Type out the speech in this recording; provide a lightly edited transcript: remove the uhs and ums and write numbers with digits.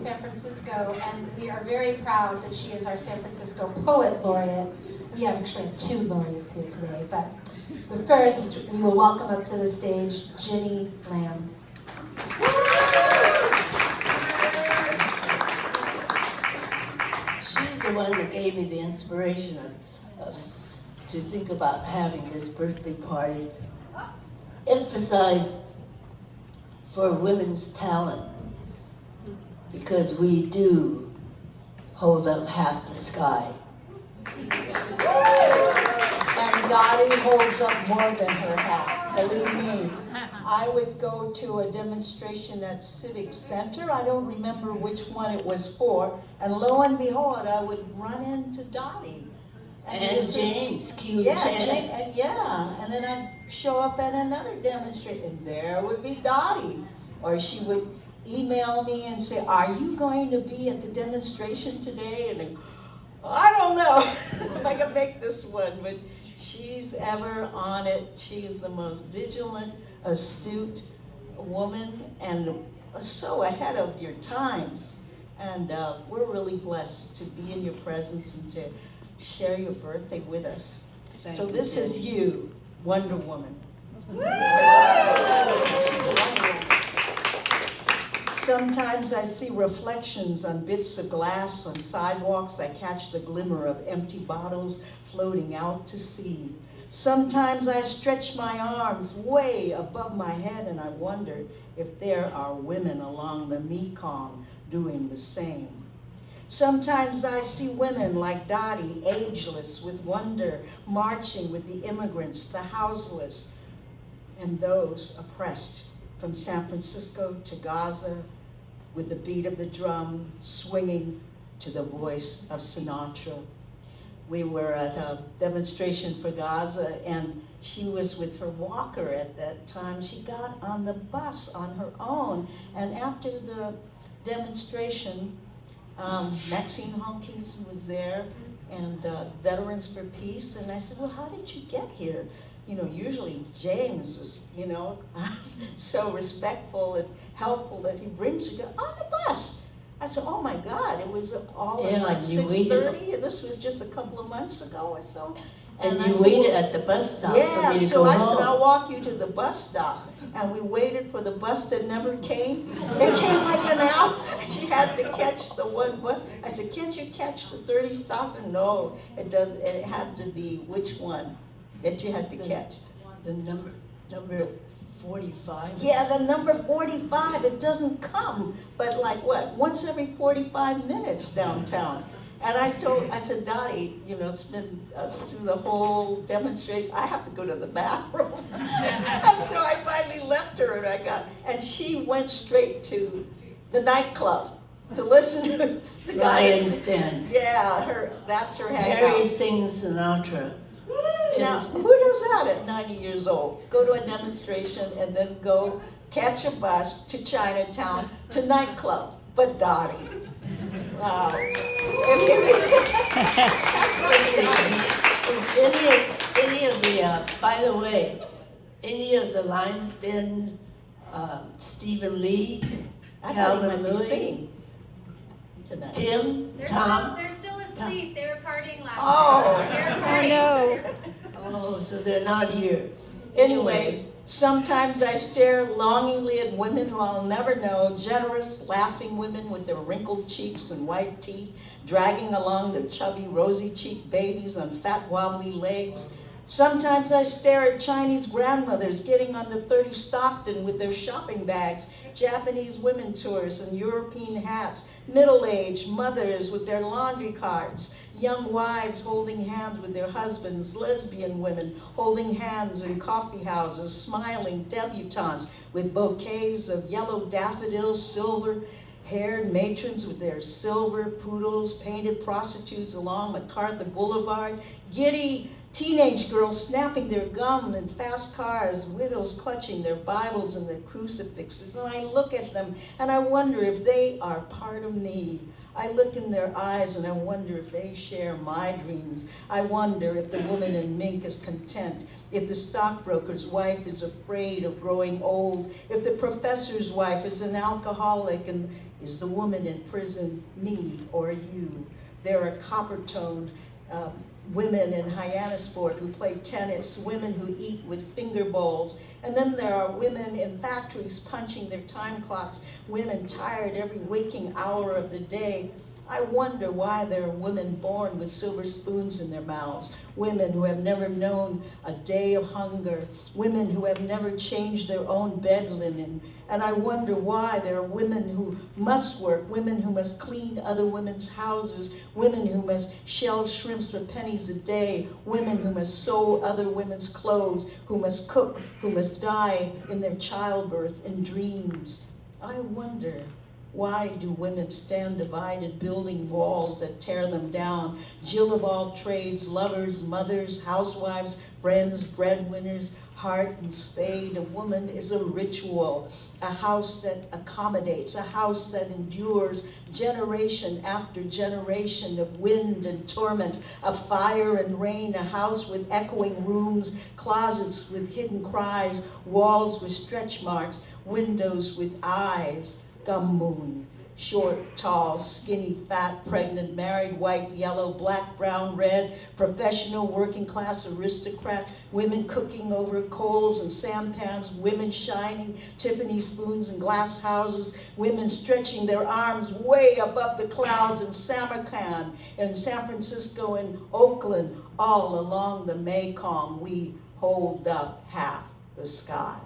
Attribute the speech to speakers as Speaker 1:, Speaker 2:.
Speaker 1: San Francisco, and we are very proud that she is our San Francisco Poet Laureate. We actually have 2 laureates here today, but first, we will welcome up to the stage Genny Lamb.
Speaker 2: She's the one that gave me the inspiration to think about having this birthday party. Emphasize for women's talent, because we do hold up half the sky.
Speaker 3: And Dottie holds up more than her hat, believe me. I would go to a demonstration at Civic Center. I don't remember which one it was for. And lo and behold, I would run into Dottie.
Speaker 2: And James, cute
Speaker 3: yeah,
Speaker 2: James.
Speaker 3: And then I'd show up at another demonstration, and there would be Dottie. Or she would email me and say, "Are you going to be at the demonstration today?" And I don't know if I can make this one, but she's ever on it. She is the most vigilant, astute woman, and so ahead of your times. And we're really blessed to be in your presence and to share your birthday with us. So this is you, Wonder Woman. Sometimes I see reflections on bits of glass on sidewalks. I catch the glimmer of empty bottles floating out to sea. Sometimes I stretch my arms way above my head and I wonder if there are women along the Mekong doing the same. Sometimes I see women like Dottie, ageless with wonder, marching with the immigrants, the houseless, and those oppressed, from San Francisco to Gaza, with the beat of the drum swinging to the voice of Sinatra. We were at a demonstration for Gaza, and she was with her walker at that time. She got on the bus on her own, and after the demonstration, Maxine Hawkins was there, and Veterans for Peace, and I said, "Well, how did you get here?" You know, usually James was, so respectful and helpful that he brings you on the bus. I said, "Oh my God, it was all at like 6:30, and this was just a couple of months ago or so."
Speaker 2: And you waited at the bus stop for me to go home.
Speaker 3: Yeah, so I said, "I'll walk you to the bus stop." And we waited for the bus that never came. It came like an hour. She had to catch the one bus. I said, "Can't you catch the 30 stop?" And no, it doesn't. It had to be which one that you had to catch?
Speaker 2: The number 45?
Speaker 3: Yeah, the number 45, it doesn't come, but like what, once every 45 minutes downtown. And I said, "Dottie, it's been through the whole demonstration, I have to go to the bathroom." And so I finally left her, and she went straight to the nightclub to listen to the
Speaker 2: Lion's Den.
Speaker 3: Yeah, that's her hangout.
Speaker 2: Harry sings Sinatra.
Speaker 3: Now, who does that at 90 years old? Go to a demonstration and then go catch a bus to Chinatown to nightclub. But Dottie. Wow.
Speaker 2: Is any of the, by the way, any of the Lion's Den, Stephen Lee, Calvin Louis,
Speaker 3: tonight.
Speaker 2: Tim, Tom?
Speaker 4: They're still asleep. They were partying last
Speaker 3: Oh,
Speaker 4: night.
Speaker 3: no.
Speaker 2: Oh, so they're not here.
Speaker 3: Anyway, sometimes I stare longingly at women who I'll never know, generous, laughing women with their wrinkled cheeks and white teeth, dragging along their chubby, rosy-cheeked babies on fat, wobbly legs. Sometimes I stare at Chinese grandmothers getting on the 30 Stockton with their shopping bags, Japanese women tours and European hats, middle-aged mothers with their laundry carts, young wives holding hands with their husbands, lesbian women holding hands in coffee houses, smiling debutantes with bouquets of yellow daffodils, silver-haired matrons with their silver poodles, painted prostitutes along MacArthur Boulevard, giddy Teenage girls snapping their gum in fast cars, widows clutching their Bibles and their crucifixes. And I look at them and I wonder if they are part of me. I look in their eyes and I wonder if they share my dreams. I wonder if the woman in mink is content, if the stockbroker's wife is afraid of growing old, if the professor's wife is an alcoholic, and is the woman in prison me or you? There are copper-toned women in Hyannisport who play tennis, women who eat with finger bowls, and then there are women in factories punching their time clocks, women tired every waking hour of the day. I wonder why there are women born with silver spoons in their mouths, women who have never known a day of hunger, women who have never changed their own bed linen. And I wonder why there are women who must work, women who must clean other women's houses, women who must shell shrimps for pennies a day, women who must sew other women's clothes, who must cook, who must die in their childbirth in dreams. I wonder, why do women stand divided, building walls that tear them down? Jill of all trades, lovers, mothers, housewives, friends, breadwinners, heart and spade. A woman is a ritual, a house that accommodates, a house that endures generation after generation of wind and torment, of fire and rain, a house with echoing rooms, closets with hidden cries, walls with stretch marks, windows with eyes. Gum moon, short, tall, skinny, fat, pregnant, married, white, yellow, black, brown, red, professional, working class, aristocrat, women cooking over coals and sampans, women shining Tiffany spoons in glass houses, women stretching their arms way above the clouds in Samarkand, in San Francisco, in Oakland, all along the Mekong, we hold up half the sky.